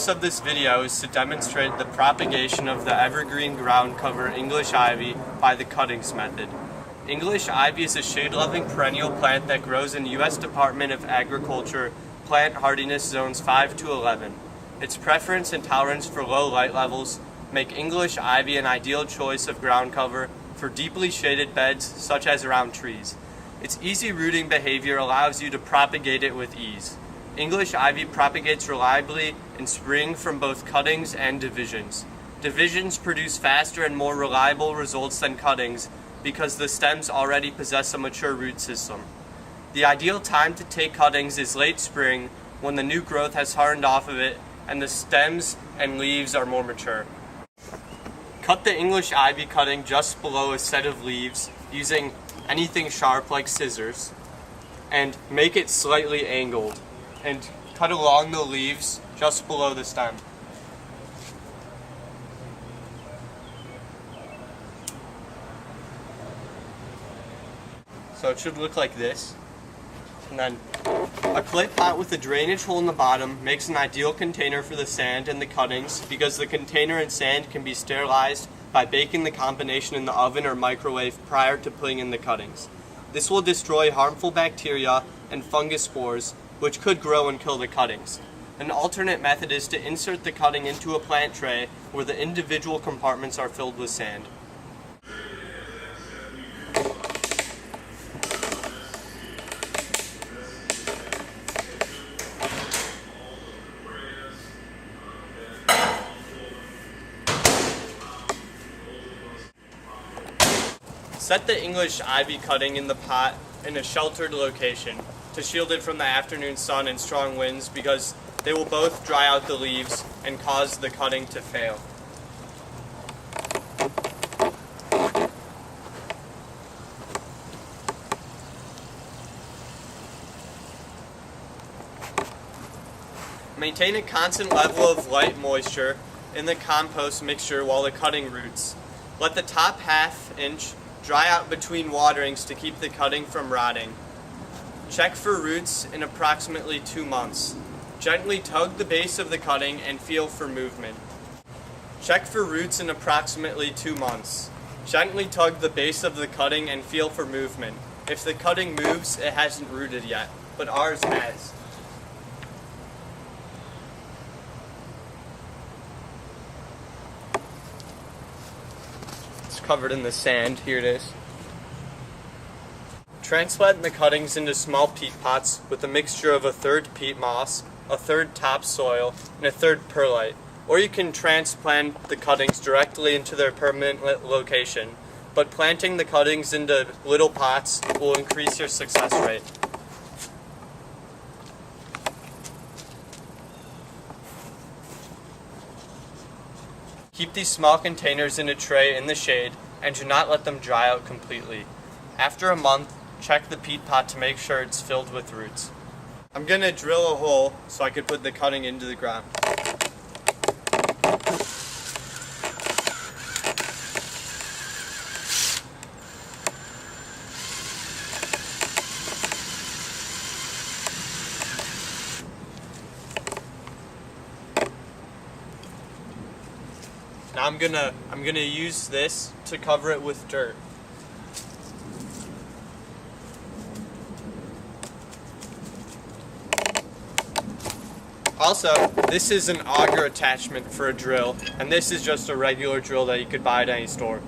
purpose of this video is to demonstrate the propagation of the evergreen ground cover English ivy by the cuttings method. English ivy is a shade-loving perennial plant that grows in U.S. Department of Agriculture plant hardiness zones 5 to 11. Its preference and tolerance for low light levels make English ivy an ideal choice of ground cover for deeply shaded beds such as around trees. Its easy rooting behavior allows you to propagate it with ease. English ivy propagates reliably in spring from both cuttings and divisions. Divisions produce faster and more reliable results than cuttings because the stems already possess a mature root system. The ideal time to take cuttings is late spring when the new growth has hardened off of it and the stems and leaves are more mature. Cut the English ivy cutting just below a set of leaves using anything sharp like scissors and make it slightly angled and cut along the leaves just below the stem. So it should look like this. And then a clay pot with a drainage hole in the bottom makes an ideal container for the sand and the cuttings because the container and sand can be sterilized by baking the combination in the oven or microwave prior to putting in the cuttings. This will destroy harmful bacteria and fungus spores which could grow and kill the cuttings. An alternate method is to insert the cutting into a plant tray where the individual compartments are filled with sand. Set the English ivy cutting in the pot in a sheltered location to shield it from the afternoon sun and strong winds because they will both dry out the leaves and cause the cutting to fail. Maintain a constant level of light moisture in the compost mixture while the cutting roots. Let the top ½ inch dry out between waterings to keep the cutting from rotting. Check for roots in approximately 2 months. Gently tug the base of the cutting and feel for movement. Check for roots in approximately 2 months. Gently tug the base of the cutting and feel for movement. If the cutting moves, it hasn't rooted yet, but ours has. Covered in the sand. Here it is. Transplant the cuttings into small peat pots with a mixture of a third peat moss, a third topsoil, and a third perlite. Or you can transplant the cuttings directly into their permanent location, but planting the cuttings into little pots will increase your success rate. Keep these small containers in a tray in the shade and do not let them dry out completely. After a month, check the peat pot to make sure it's filled with roots. I'm going to drill a hole so I could put the cutting into the ground. Now I'm gonna use this to cover it with dirt. Also, this is an auger attachment for a drill, and this is just a regular drill that you could buy at any store.